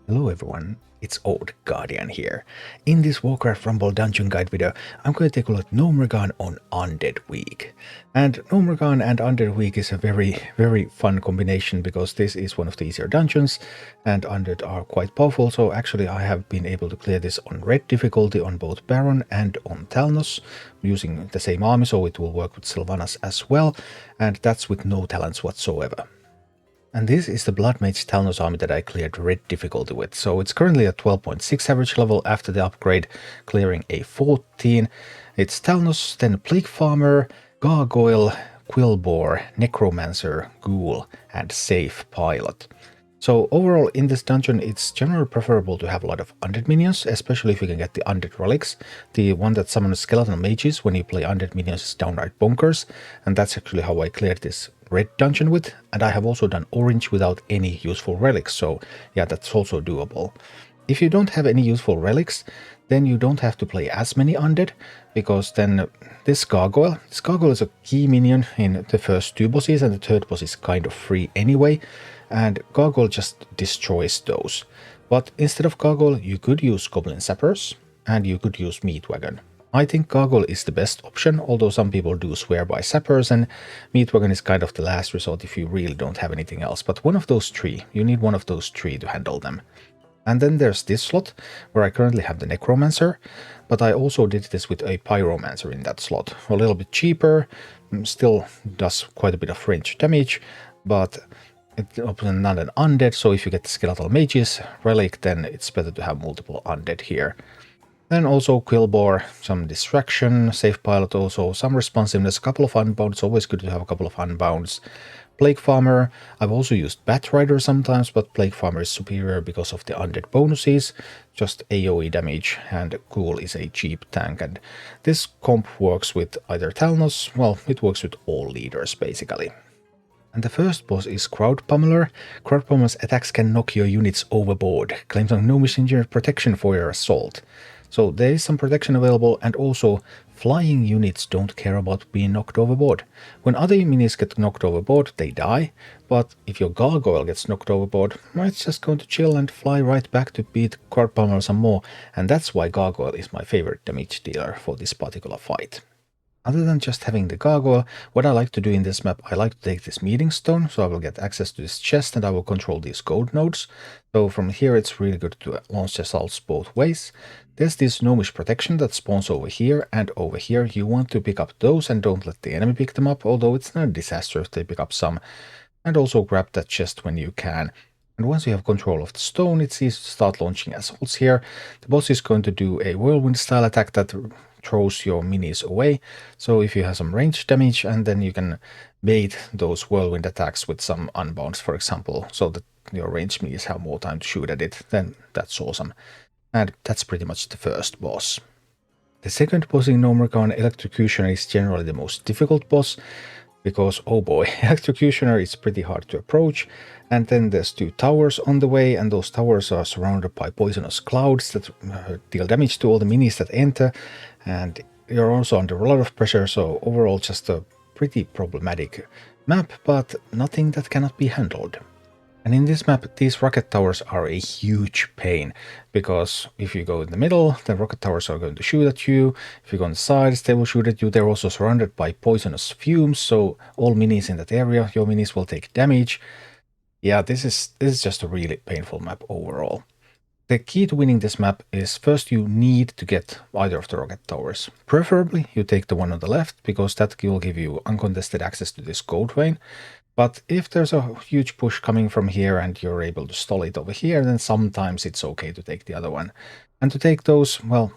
Hello everyone, it's Old Guardian here. In this Warcraft Rumble dungeon guide video, I'm going to take a look at Gnomeregan on Undead Week. And Gnomeregan and Undead Week is a very fun combination because this is one of the easier dungeons and Undead are quite powerful, so actually I have been able to clear this on Red difficulty on both Baron and on Talnos using the same army, so it will work with Sylvanas as well, and that's with no talents whatsoever. And this is the Blood Mage Talnos army that I cleared Red difficulty with, so it's currently at 12.6 average level after the upgrade, clearing a 14. It's Talnos, then Plague Farmer, Gargoyle, Quillbore, Necromancer, Ghoul, and Safe Pilot. So overall in this dungeon it's generally preferable to have a lot of Undead minions, especially if you can get the Undead Relics. The one that summons skeleton mages when you play Undead minions is downright bonkers, and that's actually how I cleared this Red dungeon with, and I have also done Orange without any useful relics, so yeah, that's also doable. If you don't have any useful relics, then you don't have to play as many Undead, because then this Gargoyle is a key minion in the first two bosses, and the third boss is kind of free anyway, and Gargoyle just destroys those. But instead of Gargoyle, you could use Goblin Sappers, and you could use Meat Wagon. I think Gargoyle is the best option, although some people do swear by Sappers, and Meat Wagon is kind of the last resort if you really don't have anything else. But one of those three, you need one of those three to handle them. And then there's this slot, where I currently have the Necromancer, but I also did this with a Pyromancer in that slot. A little bit cheaper, still does quite a bit of range damage, but it's not an Undead, so if you get the Skeletal Mages relic, then it's better to have multiple Undead here. Then also Quillbore, some distraction, Safe Pilot also, some responsiveness, a couple of unbounds, always good to have a couple of unbounds. Plague Farmer, I've also used Bat Rider sometimes, but Plague Farmer is superior because of the Undead bonuses, just AoE damage, and Ghoul is a cheap tank, and this comp works with either Talnos, well, it works with all leaders basically. And the first boss is Crowd Pummeler. Crowd Pummeler's attacks can knock your units overboard, claims on Gnomish engineered protection for your assault. So there is some protection available, and also flying units don't care about being knocked overboard. When other minis get knocked overboard, they die, but if your Gargoyle gets knocked overboard, well, it's just going to chill and fly right back to beat Crowd Pummeler some more, and that's why Gargoyle is my favorite damage dealer for this particular fight. Other than just having the Gargoyle, what I like to do in this map, I like to take this Meeting Stone, so I will get access to this chest and I will control these gold nodes. So from here it's really good to launch assaults both ways. There's this Gnomish protection that spawns over here and over here. You want to pick up those and don't let the enemy pick them up, although it's not a disaster if they pick up some. And also grab that chest when you can. And once you have control of the stone, it's easy to start launching assaults here. The boss is going to do a whirlwind style attack that throws your minis away, so if you have some range damage, and then you can bait those whirlwind attacks with some unbounds, for example, so that your range minis have more time to shoot at it, then that's awesome. And that's pretty much the first boss. The second boss in Gnomeregan, Electrocutioner, is generally the most difficult boss, because oh boy, Electrocutioner is pretty hard to approach, and then there's two towers on the way, and those towers are surrounded by poisonous clouds that deal damage to all the minis that enter, and you're also under a lot of pressure, so overall just a pretty problematic map, but nothing that cannot be handled. And in this map, these rocket towers are a huge pain, because if you go in the middle, the rocket towers are going to shoot at you. If you go on the sides, they will shoot at you. They're also surrounded by poisonous fumes, so all minis in that area, your minis will take damage. Yeah, this is just a really painful map overall. The key to winning this map is first you need to get either of the rocket towers. Preferably you take the one on the left, because that will give you uncontested access to this gold vein. But if there's a huge push coming from here and you're able to stall it over here, then sometimes it's okay to take the other one. And to take those, well,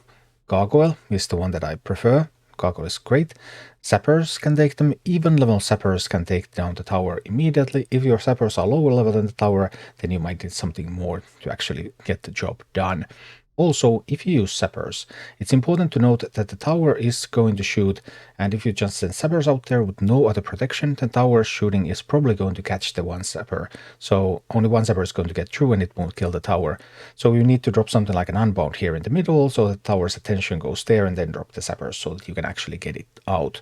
Gargoyle is the one that I prefer. Gargoyle is great. Sappers can take them. Even level Sappers can take down the tower immediately. If your Sappers are lower level than the tower, then you might need something more to actually get the job done. Also, if you use Sappers, it's important to note that the tower is going to shoot, and if you just send Sappers out there with no other protection, the tower shooting is probably going to catch the one Sapper. So only one Sapper is going to get through and it won't kill the tower. So you need to drop something like an unbound here in the middle, so the tower's attention goes there, and then drop the Sappers so that you can actually get it out.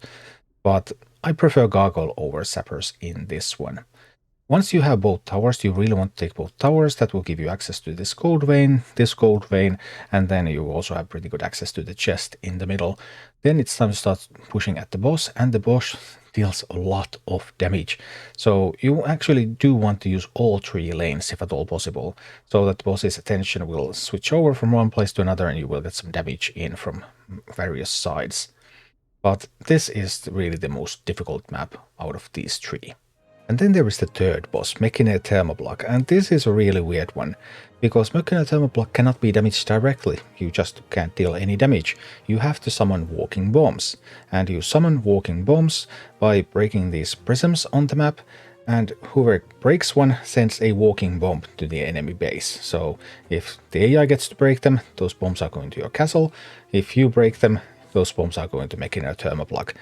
But I prefer Gargoyle over Sappers in this one. Once you have both towers, you really want to take both towers. That will give you access to this gold vein, and then you also have pretty good access to the chest in the middle. Then it's time to start pushing at the boss, and the boss deals a lot of damage. So you actually do want to use all 3 lanes if at all possible, so that the boss's attention will switch over from one place to another and you will get some damage in from various sides. But this is really the most difficult map out of these 3. And then there is the third boss, Mekgineer Thermaplugg, and this is a really weird one, because Mekgineer Thermaplugg cannot be damaged directly, you just can't deal any damage. You have to summon walking bombs, and you summon walking bombs by breaking these prisms on the map, and whoever breaks one sends a walking bomb to the enemy base. So if the AI gets to break them, those bombs are going to your castle. If you break them, those bombs are going to Mekgineer Thermaplugg.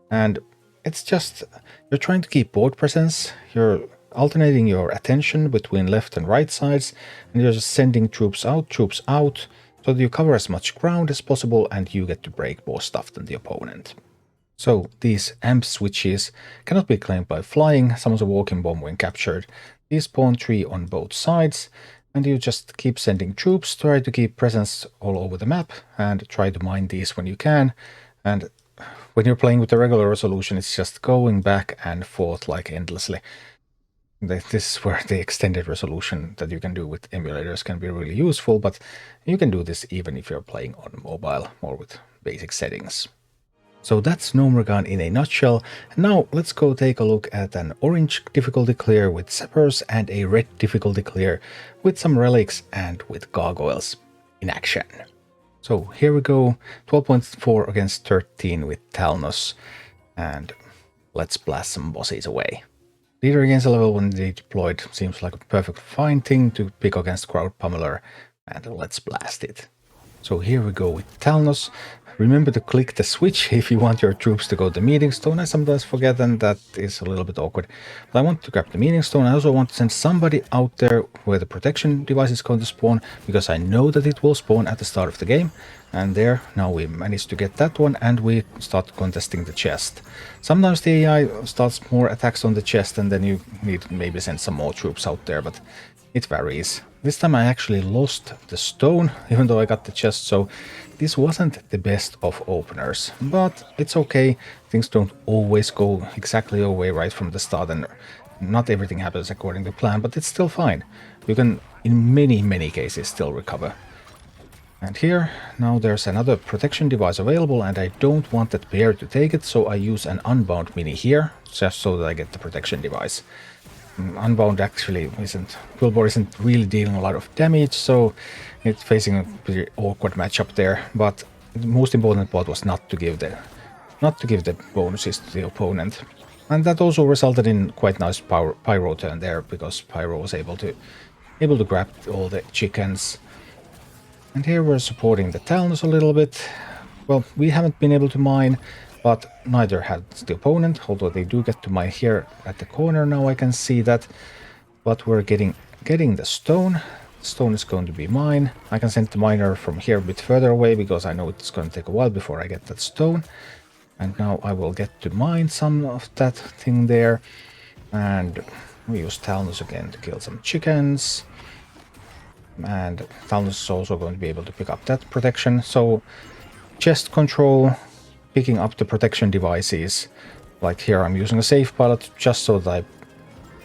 And it's just, you're trying to keep board presence, you're alternating your attention between left and right sides, and you're just sending troops out, so that you cover as much ground as possible and you get to break more stuff than the opponent. So these amp switches cannot be claimed by flying, summons a walking bomb when captured. These spawn 3 on both sides, and you just keep sending troops, try to keep presence all over the map, and try to mine these when you can. And when you're playing with the regular resolution, it's just going back and forth like endlessly. This is where the extended resolution that you can do with emulators can be really useful, but you can do this even if you're playing on mobile or with basic settings. So that's Gnomeregan in a nutshell. And now let's go take a look at an orange difficulty clear with Sappers and a red difficulty clear with some relics and with gargoyles in action. So here we go, 12.4 against 13 with Talnos, and let's blast some bosses away. Leader against a level 1 deployed seems like a perfect fine thing to pick against Crowd Pummeler, and let's blast it. So here we go with Talnos. Remember to click the switch if you want your troops to go to the meeting stone. I sometimes forget, and that is a little bit awkward. But I want to grab the meeting stone. I also want to send somebody out there where the protection device is going to spawn, because I know that it will spawn at the start of the game. And there, now we managed to get that one, and we start contesting the chest. Sometimes the AI starts more attacks on the chest, and then you need to maybe send some more troops out there, but it varies. This time I actually lost the stone, even though I got the chest, so this wasn't the best of openers. But it's okay, things don't always go exactly your way right from the start, and not everything happens according to plan, but it's still fine. You can, in many cases, still recover. And here, now there's another protection device available, and I don't want that bear to take it, so I use an Unbound mini here, just so that I get the protection device. Unbound actually Quillboar isn't really dealing a lot of damage, so it's facing a pretty awkward matchup there. But the most important part was not to give the bonuses to the opponent, and that also resulted in quite nice pyro turn there, because Pyro was able to grab all the chickens. And here we're supporting the Talons a little bit. Well, we haven't been able to mine, but neither had the opponent, although they do get to mine here at the corner now, I can see that. But we're getting the stone. The stone is going to be mine. I can send the miner from here a bit further away, because I know it's going to take a while before I get that stone. And now I will get to mine some of that thing there. And we use Talons again to kill some chickens. And Talons is also going to be able to pick up that protection. So chest control, picking up the protection devices. Like here I'm using a safe pilot just so that I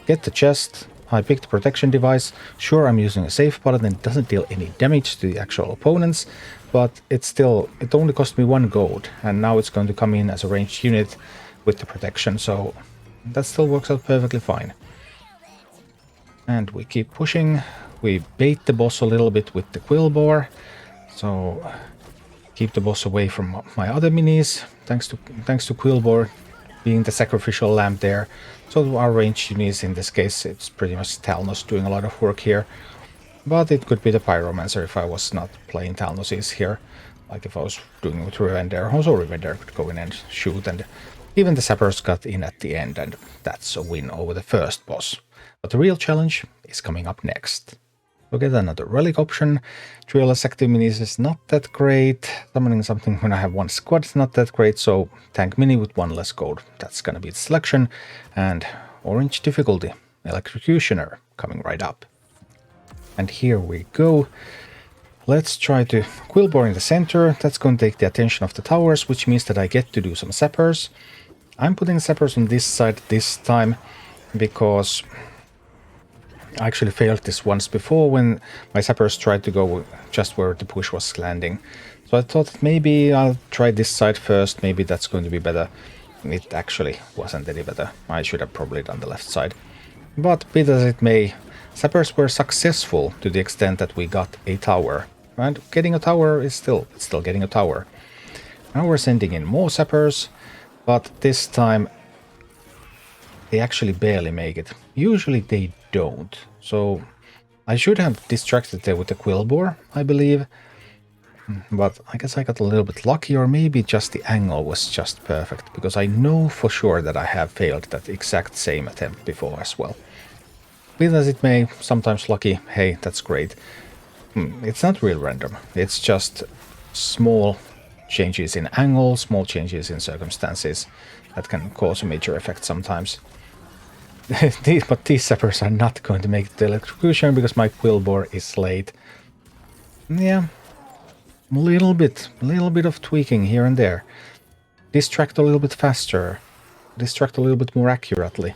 get the chest, I pick the protection device. Sure, I'm using a safe pilot and it doesn't deal any damage to the actual opponents, but it only cost me 1 gold, and now it's going to come in as a ranged unit with the protection, so that still works out perfectly fine. And we keep pushing. We bait the boss a little bit with the Quillboar, so keep the boss away from my other minis, thanks to Quillboar being the sacrificial lamb there. So our ranged units, in this case, it's pretty much Talnos doing a lot of work here. But it could be the Pyromancer if I was not playing Talnosis here. Like if I was doing it with Revender, also Revender could go in and shoot, and even the Sappers got in at the end, and that's a win over the first boss. But the real challenge is coming up next. So get another relic option. 3 less active minis is not that great. Summoning something when I have 1 squad is not that great, so tank mini with 1 less gold. That's gonna be the selection. And orange difficulty. Electrocutioner coming right up. And here we go. Let's try to Quillbore in the center. That's going to take the attention of the towers, which means that I get to do some sappers. I'm putting sappers on this side this time because I actually failed this once before when my sappers tried to go just where the push was landing. So I thought that maybe I'll try this side first, maybe that's going to be better. It actually wasn't any better. I should have probably done the left side. But be that as it may, sappers were successful to the extent that we got a tower. And getting a tower is still getting a tower. Now we're sending in more sappers, but this time they actually barely make it. Usually they don't. So I should have distracted there with the Quillbore, I believe. But I guess I got a little bit lucky, or maybe just the angle was just perfect, because I know for sure that I have failed that exact same attempt before as well. Be that as it may, sometimes lucky, hey, that's great. It's not real random, it's just small changes in angle, small changes in circumstances that can cause a major effect sometimes. But these sappers are not going to make the electrocution because my Quillbore is late. Yeah, a little bit of tweaking here and there. Distract a little bit faster, distract a little bit more accurately.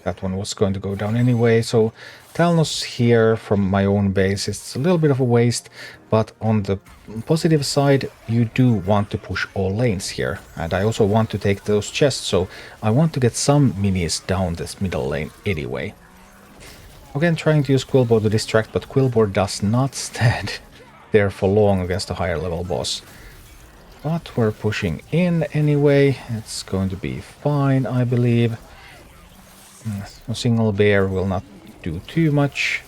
That one was going to go down anyway, so Talnos here from my own base is a little bit of a waste, but on the positive side, you do want to push all lanes here, and I also want to take those chests, so I want to get some minis down this middle lane anyway. Again, trying to use Quillbore to distract, but Quillbore does not stand there for long against a higher level boss. But we're pushing in anyway, it's going to be fine, I believe. A single bear will not do too much.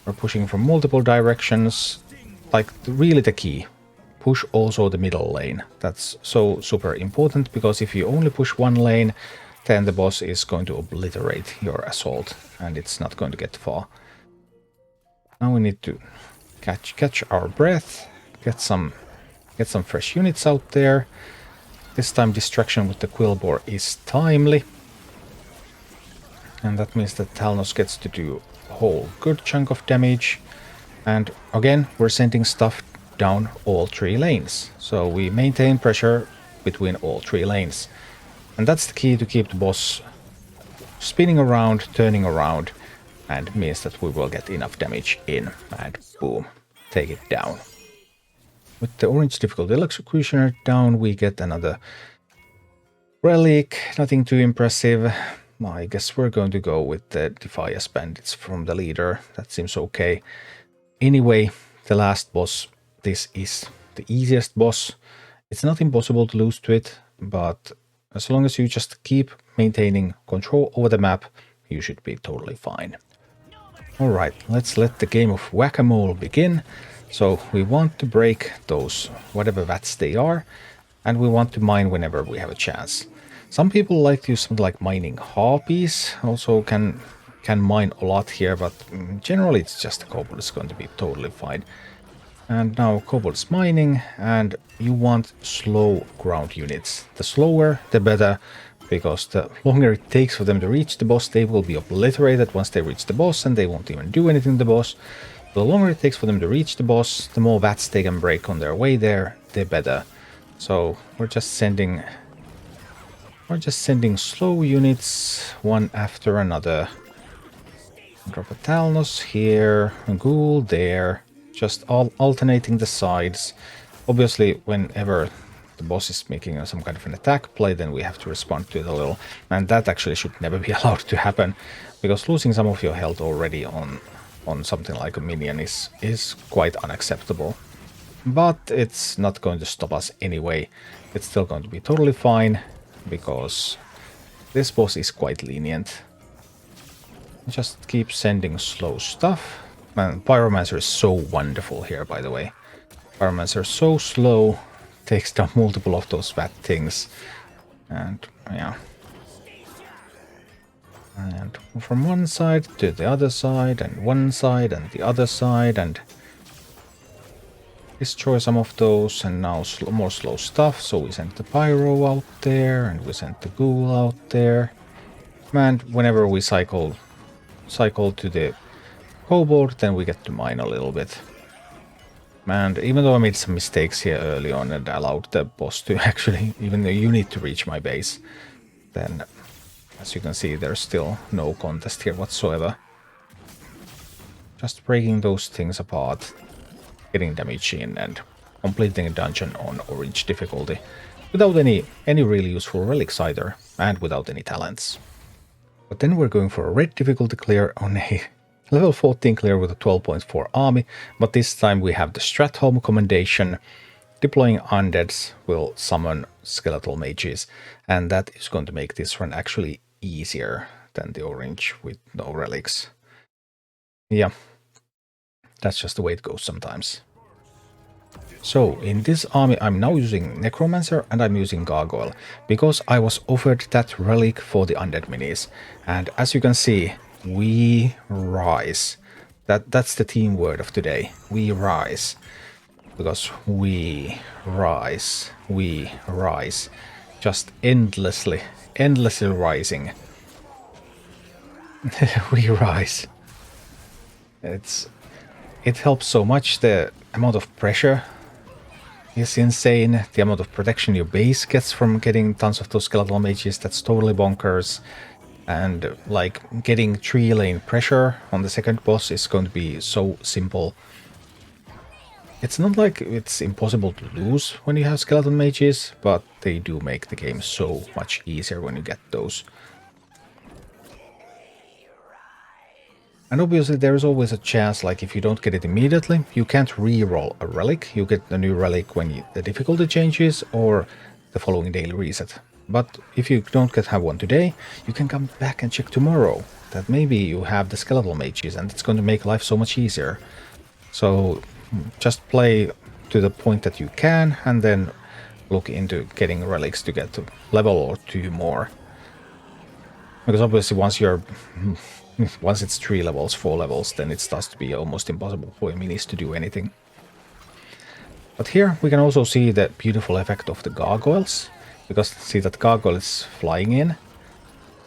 We're pushing from multiple directions. Like, really the key. Push also the middle lane. That's so super important, because if you only push one lane, then the boss is going to obliterate your assault, and it's not going to get far. Now we need to catch our breath, get some fresh units out there. This time distraction with the Quillbore is timely. And that means that Talnos gets to do a whole good chunk of damage. And again, we're sending stuff down all three lanes. So we maintain pressure between all three lanes. And that's the key to keep the boss spinning around, turning around, and means that we will get enough damage in. And boom, take it down. With the orange difficulty Electrocutioner down, we get another relic, nothing too impressive. I guess we're going to go with the Defias Bandits from the leader. That seems okay. Anyway, the last boss. This is the easiest boss. It's not impossible to lose to it, but as long as you just keep maintaining control over the map, you should be totally fine. Alright, let's let the game of Whack-A-Mole begin. So we want to break those, whatever vats they are, and we want to mine whenever we have a chance. Some people like to use something like mining harpies, also can mine a lot here, but generally it's just a kobold is going to be totally fine. And now kobold is mining, and you want slow ground units. The slower, the better, because the longer it takes for them to reach the boss, they will be obliterated once they reach the boss, and they won't even do anything to the boss. The longer it takes for them to reach the boss, the more vats they can break on their way there, the better. So we're just sending slow units, one after another. Drop a Talnos here, a ghoul there, just alternating the sides. Obviously, whenever the boss is making some kind of an attack play, then we have to respond to it a little. And that actually should never be allowed to happen, because losing some of your health already on something like a minion is quite unacceptable. But it's not going to stop us anyway. It's still going to be totally fine, because this boss is quite lenient. Just keep sending slow stuff. Man, Pyromancer is so wonderful here, by the way. Pyromancer is so slow, takes down multiple of those bad things. And yeah. And from one side to the other side, and one side and the other side, and destroy some of those, and now more slow stuff. So we sent the Pyro out there, and we sent the Ghoul out there. And whenever we cycle to the Kobold, then we get to mine a little bit. And even though I made some mistakes here early on and allowed the boss to actually, even though you need to reach my base, then as you can see, there's still no contest here whatsoever. Just breaking those things apart, getting damage in, and completing a dungeon on orange difficulty without any really useful relics either, and without any talents. But then we're going for a red difficulty clear on a level 14 clear with a 12.4 army, but this time we have the Stratholme commendation. Deploying undeads will summon skeletal mages, and that is going to make this run actually easier than the orange with no relics. Yeah, that's just the way it goes sometimes. So in this army I'm now using Necromancer and I'm using Gargoyle, because I was offered that relic for the undead minis, and as you can see, we rise. That's the team word of today. We rise. Because we rise. Just endlessly rising. We rise. It helps so much. The amount of pressure is insane. The amount of protection your base gets from getting tons of those skeletal mages, that's totally bonkers. And like getting 3-lane pressure on the second boss is going to be so simple. It's not like it's impossible to lose when you have skeleton mages, but they do make the game so much easier when you get those. And obviously there is always a chance, like if you don't get it immediately, you can't re-roll a relic. You get a new relic when the difficulty changes or the following daily reset. But if you don't have one today, you can come back and check tomorrow that maybe you have the skeletal mages, and it's going to make life so much easier. So just play to the point that you can, and then look into getting relics to get to level or 2 more. Because obviously once it's 3 levels, 4 levels, then it starts to be almost impossible for minis to do anything. But here we can also see the beautiful effect of the gargoyles. Because see that gargoyle is flying in,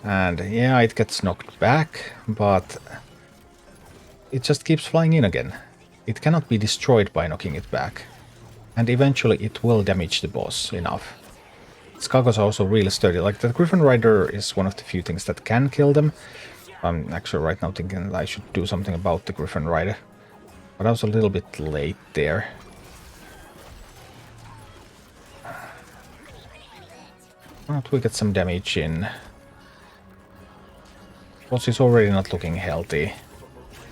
and yeah, it gets knocked back, but it just keeps flying in again. It cannot be destroyed by knocking it back, and eventually it will damage the boss enough. Its gargoyles are also really sturdy. Like the Griffin Rider is one of the few things that can kill them. I'm actually right now thinking that I should do something about the Griffin Rider, but I was a little bit late there. But we get some damage in. Boss is already not looking healthy,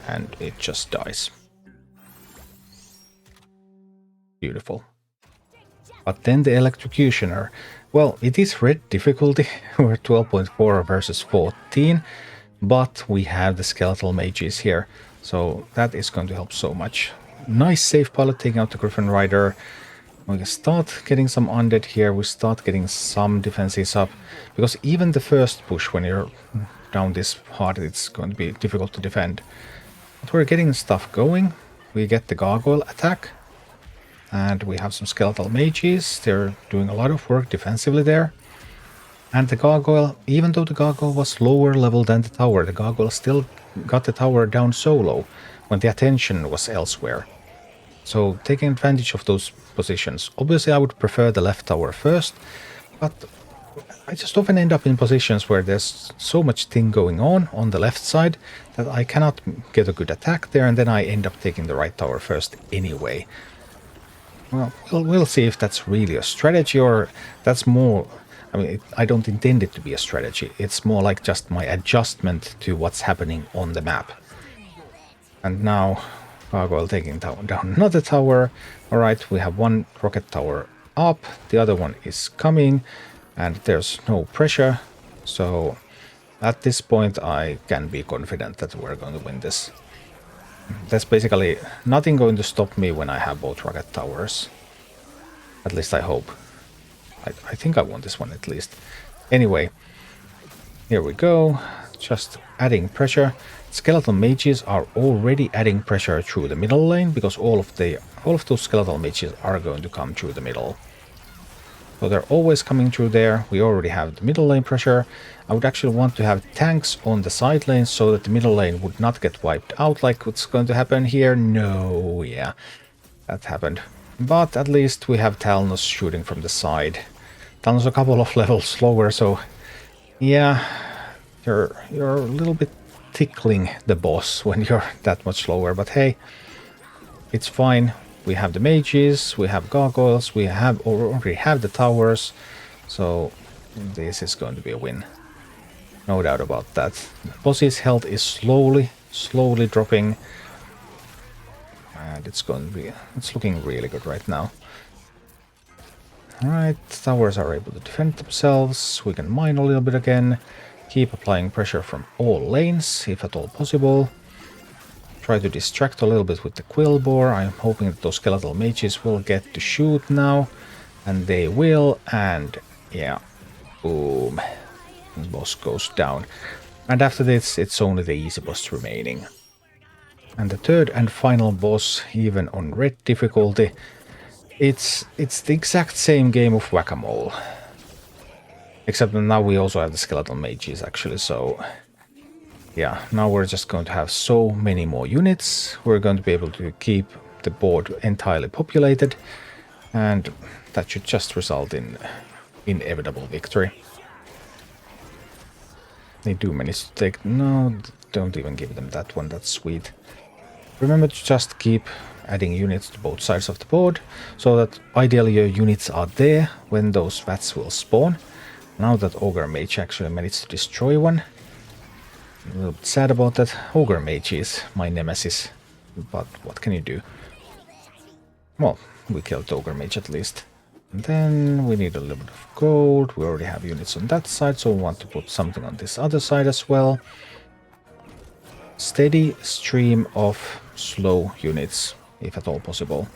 and it just dies. Beautiful. But then the Electrocutioner. Well, it is red difficulty. We're 12.4 versus 14, but we have the skeletal mages here, so that is going to help so much. Nice safe pilot taking out the Griffin Rider. We can start getting some undead here, we start getting some defenses up, because even the first push when you're down this hard, it's going to be difficult to defend. But we're getting stuff going. We get the gargoyle attack, and we have some skeletal mages. They're doing a lot of work defensively there. And the gargoyle, even though the gargoyle was lower level than the tower, the gargoyle still got the tower down solo when the attention was elsewhere. So taking advantage of those positions. Obviously I would prefer the left tower first, but I just often end up in positions where there's so much thing going on the left side that I cannot get a good attack there, and then I end up taking the right tower first anyway. Well, we'll see if that's really a strategy, or that's more... I mean, I don't intend it to be a strategy. It's more like just my adjustment to what's happening on the map. And now Gargoyle taking down another tower. Alright, we have one rocket tower up, the other one is coming, and there's no pressure. So at this point I can be confident that we're going to win this. There's basically nothing going to stop me when I have both rocket towers. At least I hope. I think I won this one at least. Anyway, here we go. Just adding pressure. skeletal mages are already adding pressure through the middle lane, because all of those skeletal mages are going to come through the middle. So they're always coming through there. We already have the middle lane pressure. I would actually want to have tanks on the side lanes so that the middle lane would not get wiped out like what's going to happen here. No, yeah, that happened. But at least we have Talnos shooting from the side. Talnos a couple of levels slower, so yeah, you're a little bit tickling the boss when you're that much slower. But hey, it's fine. We have the mages, we have gargoyles, we already have the towers, so this is going to be a win. No doubt about that. The boss's health is slowly dropping, and it's looking really good right now. Alright, towers are able to defend themselves. We can mine a little bit again. Keep applying pressure from all lanes, if at all possible. Try to distract a little bit with the quill boar. I'm hoping that those skeletal mages will get to shoot now. And they will, and yeah, boom. The boss goes down. And after this, it's only the easy boss remaining. And the third and final boss, even on red difficulty, it's the exact same game of whack-a-mole. Except that now we also have the skeletal mages, actually, so yeah, now we're just going to have so many more units. We're going to be able to keep the board entirely populated, and that should just result in inevitable victory. They do manage to take... No, don't even give them that one, that's sweet. Remember to just keep adding units to both sides of the board, so that ideally your units are there when those vats will spawn. Now that Ogre Mage actually managed to destroy one. A little bit sad about that. Ogre Mage is my nemesis, but what can you do? Well, we killed Ogre Mage at least. And then we need a little bit of gold. We already have units on that side, so we want to put something on this other side as well. Steady stream of slow units, if at all possible.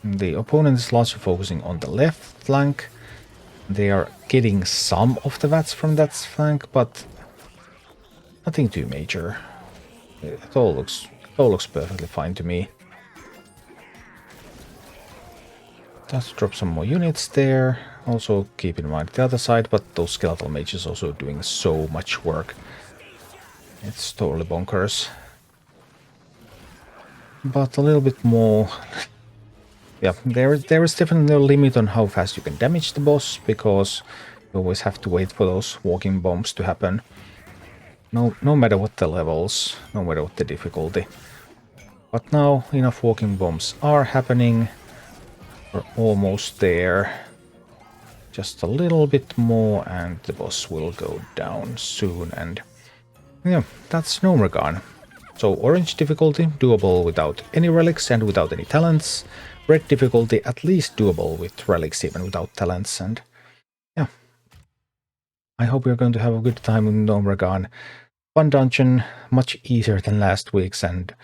The opponent is largely focusing on the left flank. They are getting some of the vats from that flank, but nothing too major. It all looks perfectly fine to me. Just drop some more units there. Also keep in mind the other side, but those skeletal mages also doing so much work. It's totally bonkers. But a little bit more... Yeah, there is definitely a limit on how fast you can damage the boss, because you always have to wait for those walking bombs to happen. No matter what the levels, no matter what the difficulty. But now enough walking bombs are happening. We're almost there. Just a little bit more and the boss will go down soon. And yeah, that's Gnomeregan. So orange difficulty, doable without any relics and without any talents. Red difficulty, at least doable with relics even without talents. And yeah, I hope you're going to have a good time in Gnomeregan. Fun dungeon, much easier than last week's, and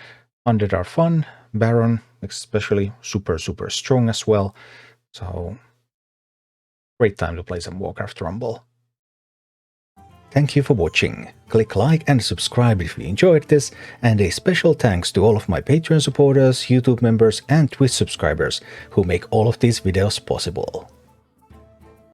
Undead are fun. Baron, especially, super strong as well. So, great time to play some Warcraft Rumble. Thank you for watching. Click like and subscribe if you enjoyed this, and a special thanks to all of my Patreon supporters, YouTube members and Twitch subscribers who make all of these videos possible.